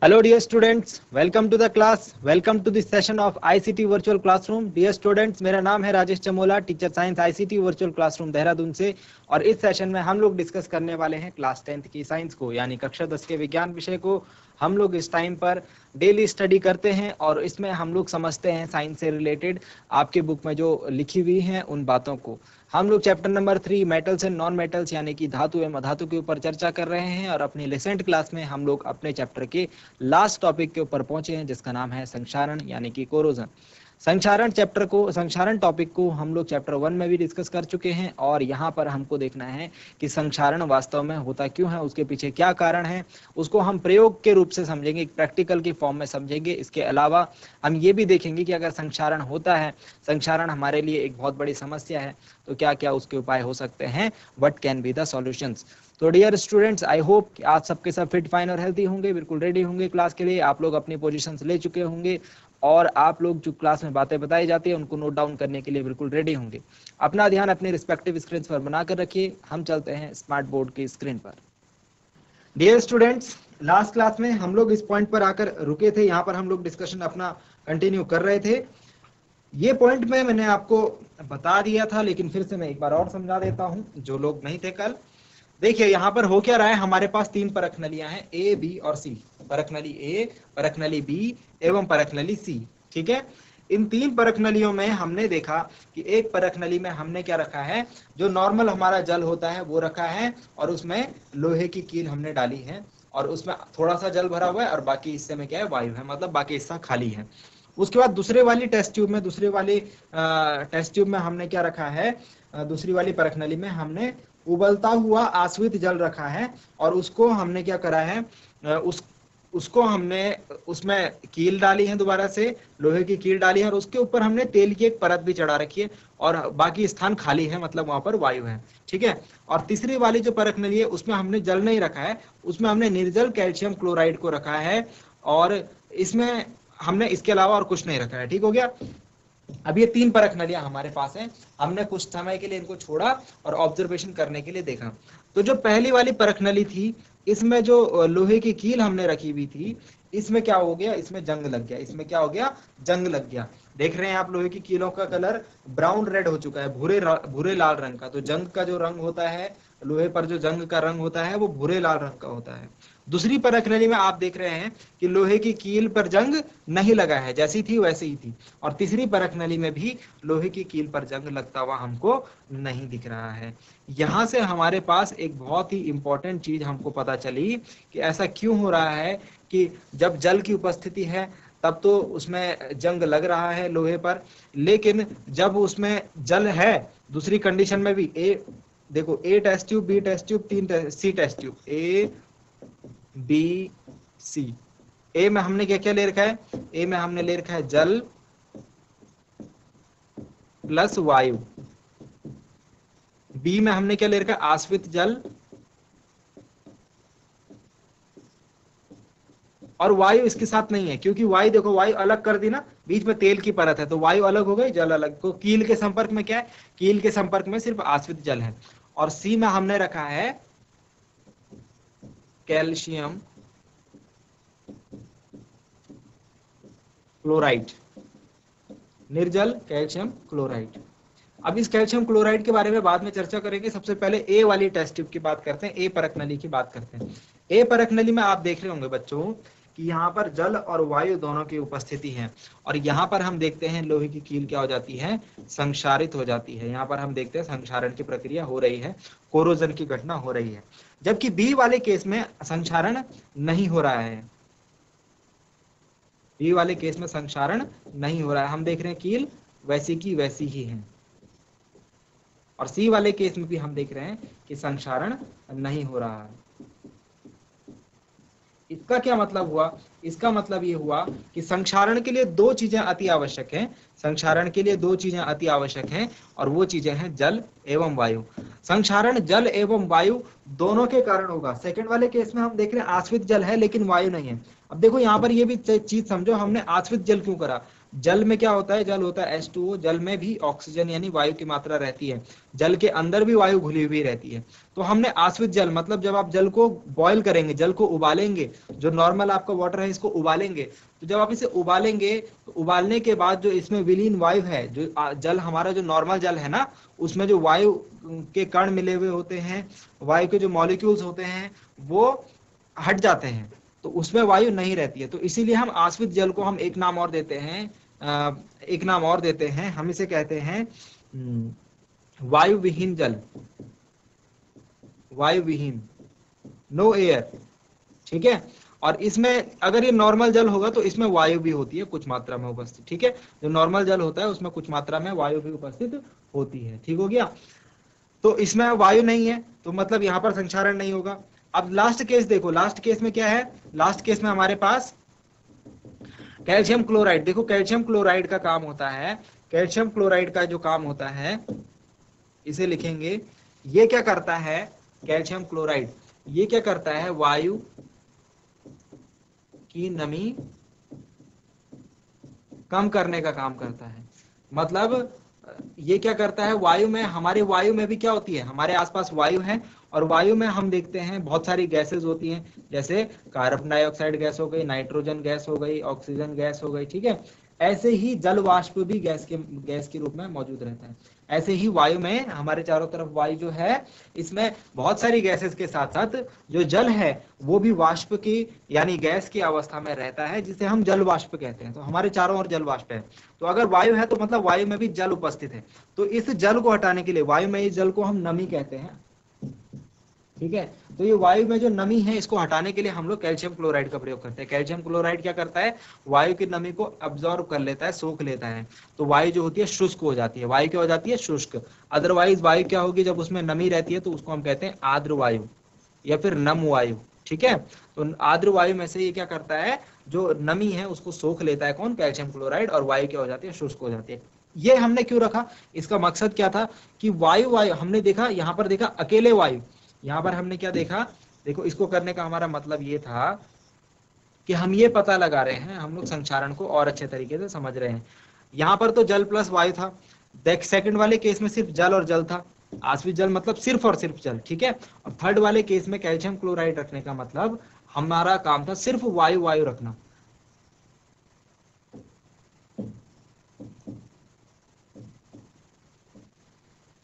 Hello dear students, welcome to the class, welcome to this session of ICT Virtual Classroom. Dear students, मेरा नाम है Rajesh Chamola, teacher science ICT virtual classroom Dehradun से। और इस session में हम लोग डिस्कस करने वाले हैं क्लास 10th की साइंस को, यानी कक्षा 10 के विज्ञान विषय को। हम लोग इस टाइम पर डेली स्टडी करते हैं और इसमें हम लोग समझते हैं साइंस से रिलेटेड आपके बुक में जो लिखी हुई हैं उन बातों को। हम लोग chapter number 3 metals and non metals यानी कि धातु एवं अधातु के ऊपर चर्चा कर रहे हैं। और अपनी रिसेंट क्लास में हम लोग अपने चैप्टर के लास्ट टॉपिक के ऊपर पहुंचे हैं, जिसका नाम है संक्षारण यानी कि कोरोजन। संक्षारण टॉपिक को हम लोग चैप्टर 1 में भी डिस्कस कर चुके हैं। और यहाँ पर हमको देखना है कि संक्षारण वास्तव में होता क्यों है, उसके पीछे क्या कारण है, उसको हम प्रयोग के रूप से समझेंगे, प्रैक्टिकल की फॉर्म में समझेंगे। इसके अलावा हम ये भी देखेंगे कि अगर संक्षारण होता है, संक्षारण हमारे लिए एक बहुत बड़ी समस्या है, तो क्या क्या उसके उपाय हो सकते हैं, what can be the solutions. तो डियर स्टूडेंट्स, आई होप कि आज सबके सब फिट फाइन और हेल्थी होंगे, बिल्कुल रेडी होंगे क्लास के लिए। आप लोग अपनी पोजीशंस ले चुके होंगे और आप लोग जो क्लास में बातें बताई जाती है उनको नोट डाउन करने के लिए बिल्कुल रेडी होंगे। अपना ध्यान अपने रिस्पेक्टिव स्क्रीन पर बनाकर रखिए। हम चलते हैं स्मार्ट बोर्ड की स्क्रीन पर। डियर स्टूडेंट्स, लास्ट क्लास में हम लोग इस पॉइंट पर आकर रुके थे। यहाँ पर हम लोग डिस्कशन अपना कंटिन्यू कर रहे थे। ये पॉइंट में मैंने आपको बता दिया था, लेकिन फिर से मैं एक बार और समझा देता हूँ जो लोग नहीं थे कल। देखिए यहाँ पर हो क्या रहा है, हमारे पास 3 परख नलियां हैं, ए, बी और सी। परख नली ए, परख नली बी एवं परख नली सी। ठीक है, इन 3 परख नलियों में हमने देखा कि एक परख नली में हमने क्या रखा है, जो नॉर्मल हमारा जल होता है वो रखा है, और उसमें लोहे की कील हमने डाली है, और उसमें थोड़ा सा जल भरा हुआ है और बाकी हिस्से में क्या है, वायु है, मतलब बाकी हिस्सा खाली है। उसके बाद दूसरे वाली टेस्ट ट्यूब में हमने क्या रखा है, दूसरी वाली परख नली में हमने उबलता हुआ आश्वित जल रखा है, और उसको हमने क्या करा है, उसको हमने उसमें कील डाली है, दोबारा से लोहे की कील डाली है, और उसके ऊपर हमने तेल की एक परत भी चढ़ा रखी है, और बाकी स्थान खाली है, मतलब वहां पर वायु है। ठीक है, और तीसरी वाली जो परख नली है उसमें हमने जल नहीं रखा है, उसमें हमने निर्जल कैल्शियम क्लोराइड को रखा है, और इसमें हमने इसके अलावा और कुछ नहीं रखा है। ठीक हो गया। अब ये 3 परख नलियां हमारे पास हैं, हमने कुछ समय के लिए इनको छोड़ा और ऑब्जर्वेशन करने के लिए देखा। तो जो पहली वाली परख नली थी, इसमें जो लोहे की कील हमने रखी हुई थी, इसमें क्या हो गया, इसमें जंग लग गया। इसमें क्या हो गया, जंग लग गया। देख रहे हैं आप, लोहे की कीलों का कलर ब्राउन रेड हो चुका है, भूरे लाल रंग का। तो जंग का जो रंग होता है, लोहे पर जो जंग का रंग होता है वो भूरे लाल रंग का होता है। दूसरी परख नली में आप देख रहे हैं कि लोहे की कील पर जंग नहीं लगा है, जैसी थी वैसी ही थी। और तीसरी परख नली में भी लोहे की कील पर जंग लगता हुआ हमको नहीं दिख रहा है। यहाँ से हमारे पास एक बहुत ही इंपॉर्टेंट चीज हमको पता चली कि ऐसा क्यों हो रहा है कि जब जल की उपस्थिति है तब तो उसमें जंग लग रहा है लोहे पर, लेकिन जब उसमें जल है, दूसरी कंडीशन में भी, देखो, A test tube, B test tube, C test tube, A B C. A में हमने क्या क्या ले रखा है, ए में हमने ले रखा है जल प्लस वायु। बी में हमने क्या ले रखा है, आश्वित जल, और वायु इसके साथ नहीं है, क्योंकि वायु, देखो वायु अलग कर दी ना, बीच में तेल की परत है, तो वायु अलग हो गई, जल अलग। तो कील के संपर्क में क्या है, कील के संपर्क में सिर्फ आश्वित जल है। और सी में हमने रखा है कैल्शियम क्लोराइड, निर्जल कैल्शियम क्लोराइड। अब इस कैल्शियम क्लोराइड के बारे में बाद में चर्चा करेंगे। सबसे पहले ए वाली टेस्ट ट्यूब की बात करते हैं, ए परख नली की बात करते हैं। ए परख नली में आप देख रहे होंगे बच्चों कि यहाँ पर जल और वायु दोनों की उपस्थिति है, और यहाँ पर हम देखते हैं लोहे की कील क्या हो जाती है, संक्षारित हो जाती है। यहाँ पर हम देखते हैं संक्षारण की प्रक्रिया हो रही है, कोरोजन की घटना हो रही है। जबकि बी वाले केस में संक्षारण नहीं हो रहा है, बी वाले केस में संक्षारण नहीं हो रहा है। हम देख रहे हैं कील वैसी की वैसी ही है। और सी वाले केस में भी हम देख रहे हैं कि संक्षारण नहीं हो रहा है। इसका क्या मतलब हुआ, इसका मतलब ये हुआ कि संक्षारण के लिए 2 चीजें अति आवश्यक हैं। संक्षारण के लिए 2 चीजें अति आवश्यक हैं, और वो चीजें हैं जल एवं वायु। संक्षारण जल एवं वायु दोनों के कारण होगा। सेकंड वाले केस में हम देख रहे हैं आश्वित जल है लेकिन वायु नहीं है। अब देखो यहाँ पर ये भी चीज समझो, हमने आश्वित जल क्यों करा, जल में क्या होता है, जल होता है H2O, जल में भी ऑक्सीजन यानी वायु की मात्रा रहती है, जल के अंदर भी वायु घुली हुई रहती है। तो हमने आश्वित जल मतलब जब आप जल को बॉयल करेंगे, जल को उबालेंगे, जो नॉर्मल आपका वाटर है इसको उबालेंगे, तो जब आप इसे उबालेंगे तो उबालने के बाद जो इसमें विलीन वायु है, जो जल हमारा जो नॉर्मल जल है ना, उसमें जो वायु के कण मिले हुए होते हैं, वायु के जो मॉलिक्यूल्स होते हैं वो हट जाते हैं, तो उसमें वायु नहीं रहती है। तो इसीलिए हम आश्वित जल को हम एक नाम और देते हैं, एक नाम और देते हैं, हम इसे कहते हैं वायु विहीन जल, वायु विहीन, नो एयर। ठीक है, और इसमें अगर ये नॉर्मल जल होगा तो इसमें वायु भी होती है कुछ मात्रा में उपस्थित। ठीक है, जो नॉर्मल जल होता है उसमें कुछ मात्रा में वायु भी उपस्थित होती है। ठीक हो गया, तो इसमें वायु नहीं है तो मतलब यहाँ पर संक्षारण नहीं होगा। अब लास्ट केस देखो, लास्ट केस में क्या है, लास्ट केस में हमारे पास कैल्शियम क्लोराइड। देखो कैल्शियम क्लोराइड का काम होता है, कैल्शियम क्लोराइड का जो काम होता है इसे लिखेंगे, ये क्या करता है, कैल्शियम क्लोराइड ये क्या करता है, वायु की नमी कम करने का काम करता है। मतलब ये क्या करता है, वायु में, हमारे वायु में भी क्या होती है, हमारे आसपास वायु है, और वायु में हम देखते हैं बहुत सारी गैसेस होती हैं, जैसे कार्बन डाइऑक्साइड गैस हो गई, नाइट्रोजन गैस हो गई, ऑक्सीजन गैस हो गई। ठीक है, ऐसे ही जल वाष्प भी गैस के रूप में मौजूद रहता है। ऐसे ही वायु में हमारे चारों तरफ वायु जो है, इसमें बहुत सारी गैसेस के साथ साथ जो जल है वो भी वाष्प की यानी गैस की अवस्था में रहता है, जिसे हम जल वाष्प कहते हैं। तो हमारे चारों ओर जल वाष्प है, तो अगर वायु है तो मतलब वायु में भी जल उपस्थित है। तो इस जल को हटाने के लिए, वायु में इस जल को हम नमी कहते हैं। ठीक है, तो ये वायु में जो नमी है इसको हटाने के लिए हम लोग कैल्शियम क्लोराइड का प्रयोग करते हैं। कैल्शियम क्लोराइड क्या करता है, वायु की नमी को अब्सॉर्ब कर लेता है, सोख लेता है, तो वायु जो होती है शुष्क हो जाती है। वायु क्या हो जाती है, शुष्क। अदरवाइज वायु क्या होगी, जब उसमें नमी रहती है तो उसको हम कहते हैं आर्द्र वायु या फिर नम वायु। ठीक है, तो आर्द्र वायु में से ये क्या करता है, जो नमी है उसको सोख लेता है, कौन, कैल्शियम क्लोराइड, और वायु क्या हो जाती है, शुष्क हो जाती है। ये हमने क्यों रखा, इसका मकसद क्या था कि वायु हमने देखा, यहाँ पर देखा अकेले वायु, यहाँ पर हमने क्या देखा, देखो इसको करने का हमारा मतलब ये था कि हम ये पता लगा रहे हैं, हम लोग संक्षारण को और अच्छे तरीके से समझ रहे हैं। यहाँ पर तो जल प्लस वायु था, देख सेकंड वाले केस में सिर्फ जल और जल था, आश्वित जल मतलब सिर्फ और सिर्फ जल। ठीक है, और थर्ड वाले केस में कैल्शियम क्लोराइड रखने का मतलब हमारा काम था सिर्फ वायु वायु रखना।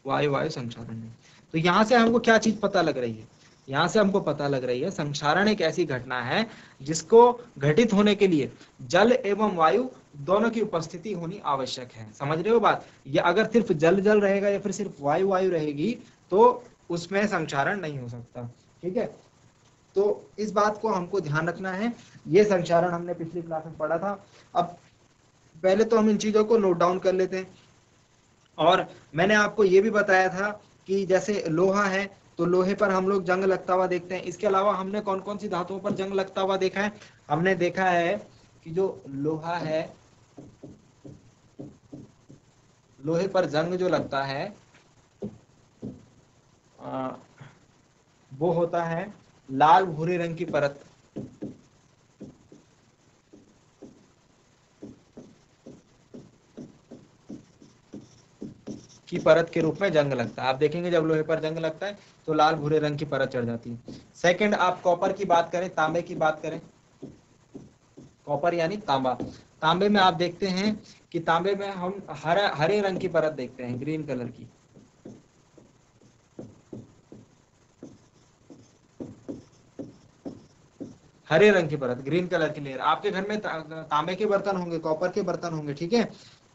वायु वायु संक्षारण में, तो यहां से हमको क्या चीज पता लग रही है, यहां से हमको पता लग रही है संक्षारण एक ऐसी घटना है जिसको घटित होने के लिए जल एवं वायु दोनों की उपस्थिति होनी आवश्यक है। समझ रहे हो बात, या अगर सिर्फ जल जल रहेगा या फिर सिर्फ वायु वायु रहेगी तो उसमें संक्षारण नहीं हो सकता। ठीक है, तो इस बात को हमको ध्यान रखना है। ये संक्षारण हमने पिछली क्लास में पढ़ा था। अब पहले तो हम इन चीजों को नोट डाउन कर लेते हैं। और मैंने आपको ये भी बताया था कि जैसे लोहा है तो लोहे पर हम लोग जंग लगता हुआ देखते हैं। इसके अलावा हमने कौन कौन सी धातुओं पर जंग लगता हुआ देखा है, हमने देखा है कि जो लोहा है, लोहे पर जंग जो लगता है वो होता है लाल भूरे रंग की परत। की परत के रूप में जंग लगता है। आप देखेंगे जब लोहे पर जंग लगता है तो लाल भूरे रंग की परत चढ़ जाती है। सेकंड, आप कॉपर की बात करें, तांबे की बात करें, कॉपर यानी तांबा, तांबे में आप देखते हैं कि तांबे में हम हरे रंग की परत देखते हैं, ग्रीन कलर की। हरे रंग की परत, ग्रीन कलर की लेयर। आपके घर में तांबे के बर्तन होंगे, कॉपर के बर्तन होंगे। ठीक है,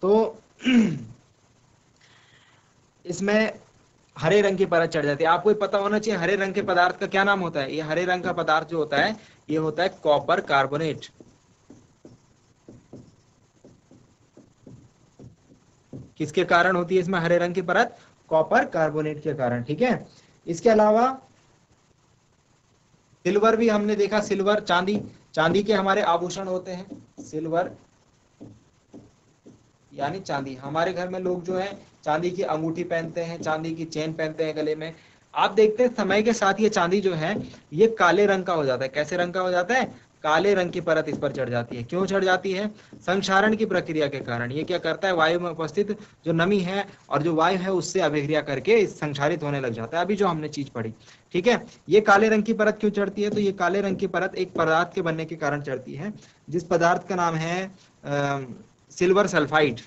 तो इसमें हरे रंग की परत चढ़ जाती है। आपको पता होना चाहिए हरे रंग के पदार्थ का क्या नाम होता है। ये हरे रंग का पदार्थ जो होता है ये होता है कॉपर कार्बोनेट। किसके कारण होती है इसमें हरे रंग की परत, कॉपर कार्बोनेट के कारण। ठीक है, इसके अलावा सिल्वर भी हमने देखा, सिल्वर चांदी, चांदी के हमारे आभूषण होते हैं, सिल्वर यानी चांदी। हमारे घर में लोग जो है चांदी की अंगूठी पहनते हैं, चांदी की चेन पहनते हैं गले में। आप देखते हैं समय के साथ ये चांदी जो है ये काले रंग का हो जाता है। कैसे रंग का हो जाता है, काले रंग की परत इस पर चढ़ जाती है। क्यों चढ़ जाती है? संक्षारण की प्रक्रिया के कारण। ये क्या करता है, वायु में उपस्थित जो नमी है और जो वायु है उससे अभिक्रिया करके संक्षारित होने लग जाता है। अभी जो हमने चीज पढ़ी, ठीक है। ये काले रंग की परत क्यों चढ़ती है? तो ये काले रंग की परत एक पदार्थ के बनने के कारण चढ़ती है, जिस पदार्थ का नाम है सिल्वर सल्फाइड।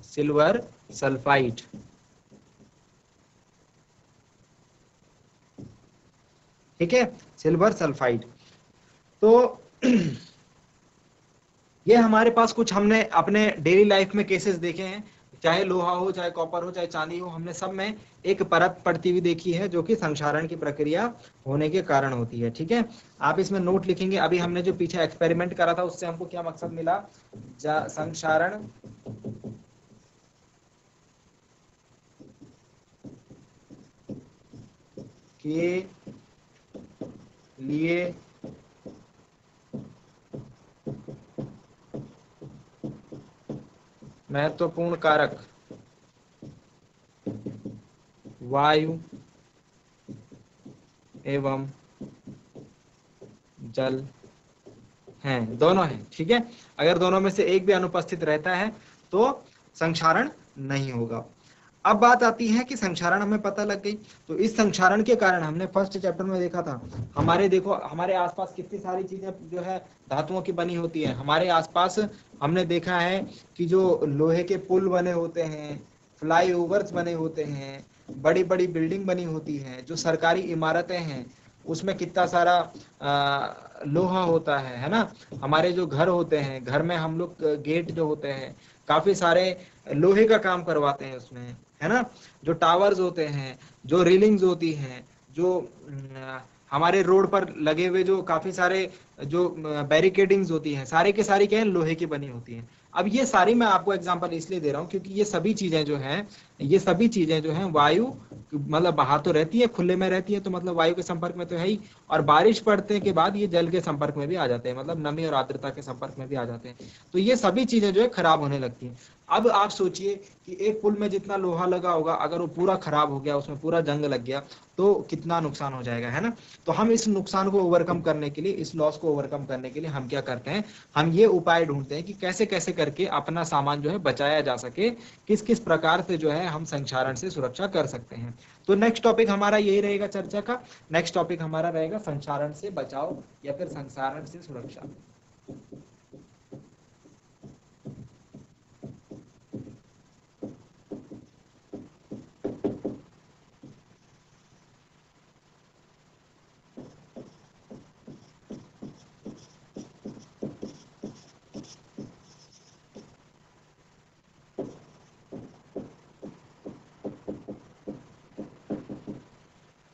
सिल्वर सल्फाइड, ठीक है, सिल्वर सल्फाइड। तो ये हमारे पास कुछ हमने अपने डेली लाइफ में केसेस देखे हैं, चाहे लोहा हो, चाहे कॉपर हो, चाहे चांदी हो, हमने सब में एक परत पड़ती हुई देखी है जो कि संक्षारण की प्रक्रिया होने के कारण होती है, ठीक है। आप इसमें नोट लिखेंगे। अभी हमने जो पीछे एक्सपेरिमेंट करा था उससे हमको क्या मकसद मिला? संक्षारण के लिए महत्वपूर्ण कारक वायु एवं जल हैं, दोनों हैं, ठीक है। अगर दोनों में से एक भी अनुपस्थित रहता है तो संक्षारण नहीं होगा। अब बात आती है कि संक्षारण हमें पता लग गई, तो इस संक्षारण के कारण हमने फर्स्ट चैप्टर में देखा था, हमारे देखो हमारे आसपास कितनी सारी चीजें जो है धातुओं की बनी होती है। हमारे आसपास हमने देखा है कि जो लोहे के पुल बने होते हैं, फ्लाईओवर्स बने होते हैं, बड़ी बड़ी बिल्डिंग बनी होती है, जो सरकारी इमारतें हैं उसमें कितना सारा लोहा होता है ना। हमारे जो घर होते हैं, घर में हम लोग गेट जो होते हैं काफी सारे लोहे का काम करवाते हैं उसमें, है ना। जो टावर्स होते हैं, जो रेलिंग्स होती हैं, जो हमारे रोड पर लगे हुए जो काफी सारे जो बैरिकेडिंग्स होती हैं, सारे के सारी क्या है, लोहे की बनी होती हैं। अब ये सारी मैं आपको एग्जांपल इसलिए दे रहा हूँ क्योंकि ये सभी चीजें जो हैं, ये सभी चीजें जो हैं वायु मतलब बाहर तो रहती है, खुले में रहती है, तो मतलब वायु के संपर्क में तो है ही, और बारिश पड़ने के बाद ये जल के संपर्क में भी आ जाते हैं, मतलब नमी और आर्द्रता के संपर्क में भी आ जाते हैं। तो ये सभी चीजें जो है खराब होने लगती हैं। अब आप सोचिए कि एक पुल में जितना लोहा लगा होगा, अगर वो पूरा खराब हो गया, उसमें पूरा जंग लग गया, तो कितना नुकसान हो जाएगा, है ना। तो हम इस नुकसान को ओवरकम करने के लिए, इस लॉस को ओवरकम करने के लिए हम क्या करते हैं, हम ये उपाय ढूंढते हैं कि कैसे कैसे करके अपना सामान जो है बचाया जा सके, किस किस प्रकार से जो है हम संक्षारण से सुरक्षा कर सकते हैं। तो नेक्स्ट टॉपिक हमारा यही रहेगा चर्चा का। नेक्स्ट टॉपिक हमारा रहेगा संक्षारण से बचाव या फिर संक्षारण से सुरक्षा।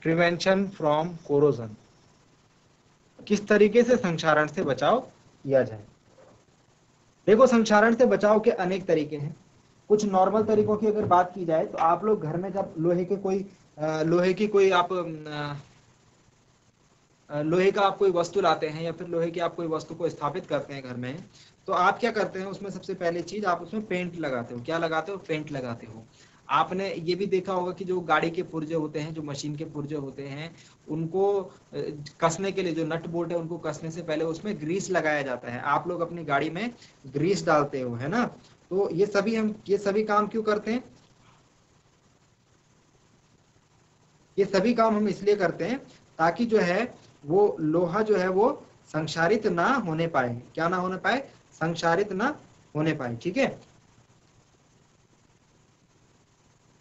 प्रिवेंशन फ्रॉम कोरोजन, किस तरीके से संक्षारण से बचाव किया जाए। देखो संक्षारण से बचाव के अनेक तरीके हैं। कुछ नॉर्मल तरीकों की अगर बात की जाए तो आप लोग घर में जब लोहे की कोई आप लोहे का आप कोई वस्तु लाते हैं या फिर लोहे की आप कोई वस्तु को स्थापित करते हैं घर में, तो आप क्या करते हैं, उसमें सबसे पहली चीज आप उसमें पेंट लगाते हो। क्या लगाते हो? पेंट लगाते हो। आपने ये भी देखा होगा कि जो गाड़ी के पुर्जे होते हैं, जो मशीन के पुर्जे होते हैं, उनको कसने के लिए जो नट बोल्ट है उनको कसने से पहले उसमें ग्रीस लगाया जाता है। आप लोग अपनी गाड़ी में ग्रीस डालते हो, है ना। तो ये सभी काम क्यों करते हैं? ये सभी काम हम इसलिए करते हैं ताकि जो है वो लोहा जो है वो संक्षारित ना होने पाए। क्या ना होने पाए? संक्षारित ना होने पाए, ठीक है।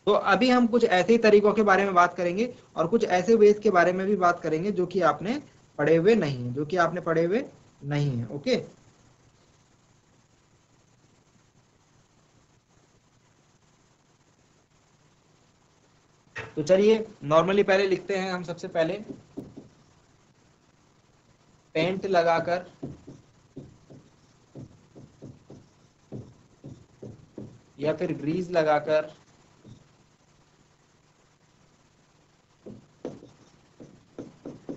तो अभी हम कुछ ऐसे ही तरीकों के बारे में बात करेंगे और कुछ ऐसे वेज के बारे में भी बात करेंगे जो कि आपने पढ़े हुए नहीं है, ओके। तो चलिए नॉर्मली पहले लिखते हैं हम। सबसे पहले पेंट लगाकर या फिर ग्रीस लगाकर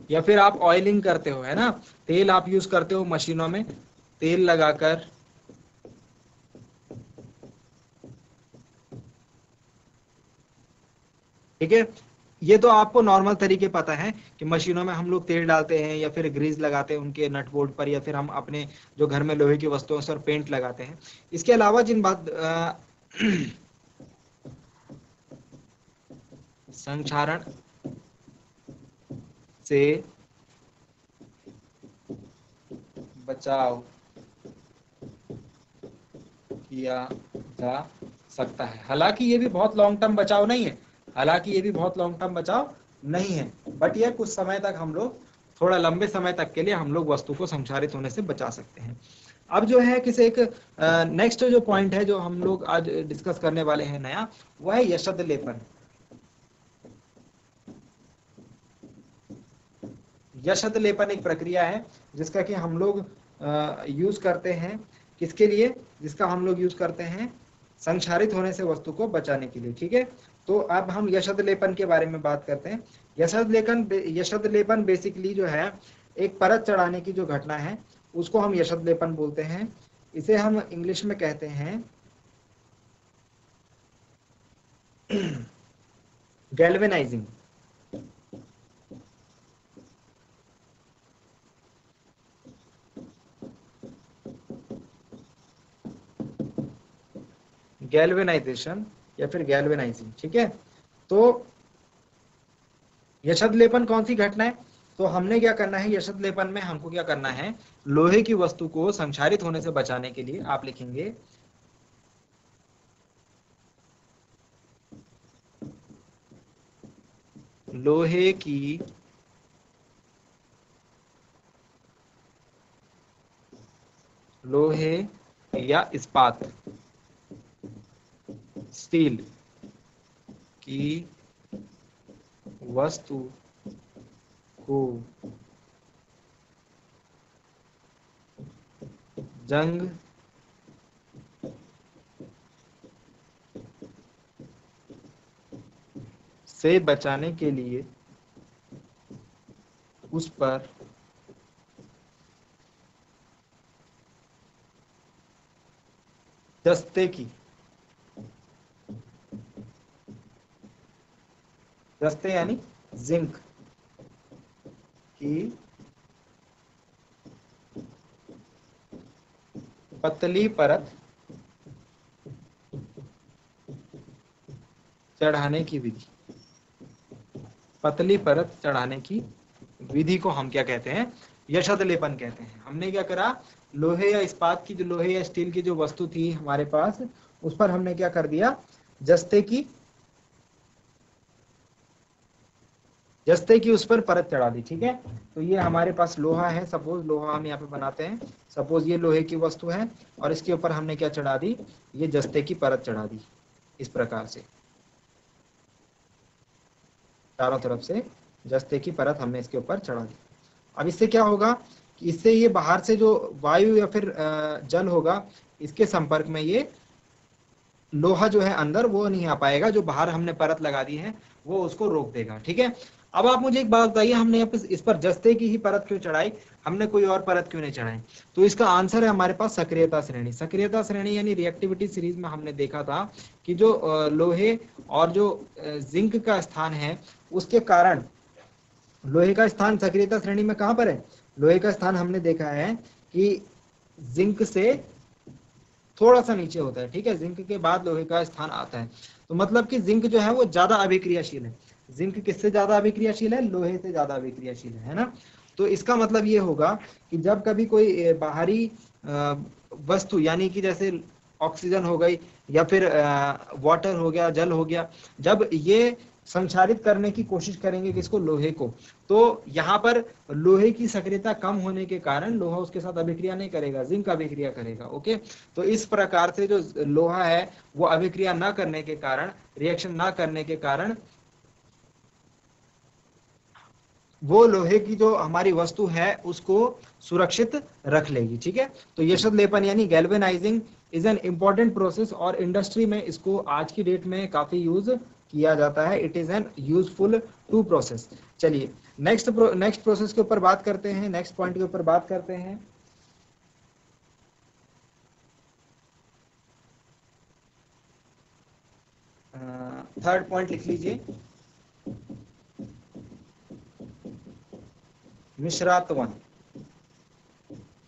या फिर आप ऑयलिंग करते हो, है ना, तेल आप यूज करते हो मशीनों में, तेल लगाकर ठीक है। ये तो आपको नॉर्मल तरीके पता है कि मशीनों में हम लोग तेल डालते हैं या फिर ग्रीस लगाते हैं उनके नट बोल्ट पर, या फिर हम अपने जो घर में लोहे की वस्तुओं पर पेंट लगाते हैं। इसके अलावा जिन बात संक्षारण से बचाव किया जा सकता है। हालांकि ये भी बहुत लॉन्ग टर्म बचाव नहीं है, हालांकि ये भी बहुत लॉन्ग टर्म बचाव नहीं है, बट ये कुछ समय तक हम लोग, थोड़ा लंबे समय तक के लिए हम लोग वस्तु को संक्षारित होने से बचा सकते हैं। अब जो है किसी एक नेक्स्ट जो पॉइंट है जो हम लोग आज डिस्कस करने वाले हैं नया, वह है यशद लेपन। यशद लेपन एक प्रक्रिया है जिसका कि हम लोग यूज करते हैं, किसके लिए, जिसका हम लोग यूज करते हैं संक्षारित होने से वस्तु को बचाने के लिए। ठीक है, तो अब हम यशद लेपन के बारे में बात करते हैं। यशद लेपन बेसिकली जो है एक परत चढ़ाने की जो घटना है उसको हम यशद लेपन बोलते हैं। इसे हम इंग्लिश में कहते हैं गैल्वेनाइजिंग। गैल्वेनाइजेशन या फिर गैल्वेनाइजिंग। ठीक है, तो यशद लेपन कौन सी घटना है, तो हमने क्या करना है यशद लेपन में, हमको क्या करना है, लोहे की वस्तु को संक्षारित होने से बचाने के लिए आप लिखेंगे लोहे की लोहे या इस्पात, स्टील की वस्तु को जंग से बचाने के लिए उस पर दस्ते की, दस्ते यानी जिंक की पतली परत चढ़ाने की विधि, पतली परत चढ़ाने की विधि को हम क्या कहते हैं, यशद लेपन कहते हैं। हमने क्या करा, लोहे या इस्पात की जो, लोहे या स्टील की जो वस्तु थी हमारे पास, उस पर हमने क्या कर दिया, जस्ते की उस पर परत चढ़ा दी। ठीक है, तो ये हमारे पास लोहा है, सपोज लोहा हम यहाँ पे बनाते हैं, सपोज ये लोहे की वस्तु है और इसके ऊपर हमने क्या चढ़ा दी, ये जस्ते की परत चढ़ा दी, इस प्रकार से चारों तरफ से जस्ते की परत हमने इसके ऊपर चढ़ा दी। अब इससे क्या होगा कि इससे ये बाहर से जो वायु या फिर जल होगा, इसके संपर्क में ये लोहा जो है अंदर वो नहीं आ पाएगा, जो बाहर हमने परत लगा दी है वो उसको रोक देगा। ठीक है, अब आप मुझे एक बात बताइए, हमने यहाँ पे इस पर जस्ते की ही परत क्यों चढ़ाई, हमने कोई और परत क्यों नहीं चढ़ाई, तो इसका आंसर है हमारे पास सक्रियता श्रेणी। सक्रियता श्रेणी यानी रिएक्टिविटी सीरीज में हमने देखा था कि जो लोहे और जो जिंक का स्थान है, उसके कारण लोहे का स्थान सक्रियता श्रेणी में कहां पर है, लोहे का स्थान हमने देखा है कि जिंक से थोड़ा सा नीचे होता है। ठीक है, जिंक के बाद लोहे का स्थान आता है, तो मतलब कि जिंक जो है वो ज्यादा अभिक्रियाशील है। जिंक किससे ज्यादा अभिक्रियाशील है, लोहे से ज्यादा अभिक्रियाशील है ना। तो इसका मतलब ये होगा कि जब कभी कोई बाहरी वस्तु, यानी कि जैसे ऑक्सीजन हो गई या फिर वाटर हो गया, जल हो गया, जब ये संचारित करने की कोशिश करेंगे किसको, लोहे को, तो यहाँ पर लोहे की सक्रियता कम होने के कारण लोहा उसके साथ अभिक्रिया नहीं करेगा, जिंक अभिक्रिया करेगा। ओके, तो इस प्रकार से जो लोहा है वो अभिक्रिया ना करने के कारण, रिएक्शन ना करने के कारण, वो लोहे की जो हमारी वस्तु है उसको सुरक्षित रख लेगी। ठीक है, तो यशद लेपन यानी galvanising is an important process, और इंडस्ट्री में इसको आज की डेट में काफी यूज किया जाता है। It is an useful to process. चलिए नेक्स्ट प्रोसेस के ऊपर बात करते हैं, नेक्स्ट पॉइंट के ऊपर बात करते हैं। थर्ड पॉइंट लिख लीजिए, मिश्रात्वन।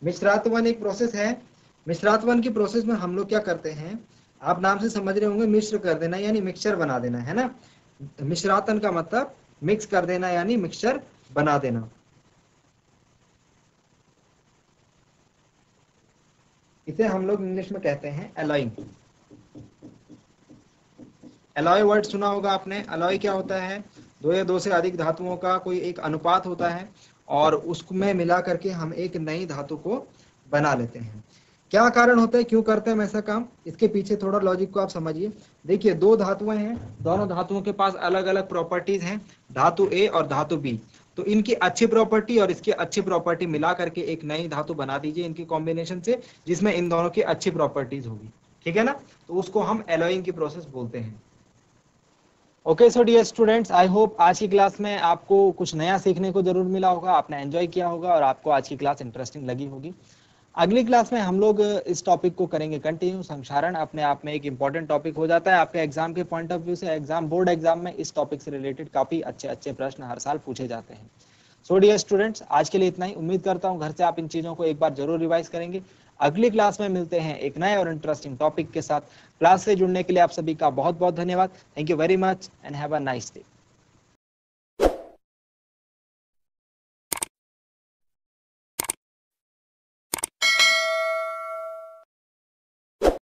मिश्रात्वन एक प्रोसेस है। मिश्रात्वन की प्रोसेस में हम लोग क्या करते हैं, आप नाम से समझ रहे होंगे, मिश्र कर देना यानी मिक्सचर बना देना, है ना। मिश्रातन का मतलब मिक्स कर देना यानी मिक्सचर बना देना। इसे हम लोग इंग्लिश में कहते हैं एलॉइंग। एलॉय वर्ड सुना होगा आपने। एलॉय क्या होता है, दो या दो से अधिक धातुओं का कोई एक अनुपात होता है और उसमें मिला करके हम एक नई धातु को बना लेते हैं। क्या कारण होता है, क्यों करते हैं हम ऐसा काम, इसके पीछे थोड़ा लॉजिक को आप समझिए। देखिए दो धातुएं हैं, दोनों धातुओं के पास अलग अलग प्रॉपर्टीज हैं, धातु ए और धातु बी। तो इनकी अच्छी प्रॉपर्टी और इसकी अच्छी प्रॉपर्टी मिला करके एक नई धातु बना दीजिए इनके कॉम्बिनेशन से, जिसमें इन दोनों की अच्छी प्रॉपर्टीज होगी, ठीक है ना। तो उसको हम एलॉइंग की प्रोसेस बोलते हैं। Okay so dear students, I hope आज की क्लास में आपको कुछ नया सीखने को जरूर मिला होगा, आपने एंजॉय किया होगा और आपको आज की क्लास इंटरेस्टिंग लगी होगी। अगली क्लास में हम लोग इस टॉपिक को करेंगे कंटिन्यू। संक्षारण अपने आप में एक इंपॉर्टेंट टॉपिक हो जाता है आपके एग्जाम के पॉइंट ऑफ व्यू से। एग्जाम, बोर्ड एग्जाम में इस टॉपिक से रिलेटेड काफी अच्छे अच्छे प्रश्न हर साल पूछे जाते हैं। सो डियर स्टूडेंट्स, आज के लिए इतना ही। उम्मीद करता हूँ घर से आप इन चीजों को एक बार जरूर रिवाइज करेंगे। अगली क्लास में मिलते हैं एक नए और इंटरेस्टिंग टॉपिक के साथ। क्लास से जुड़ने के लिए आप सभी का बहुत बहुत धन्यवाद। Thank you very much and have a nice day.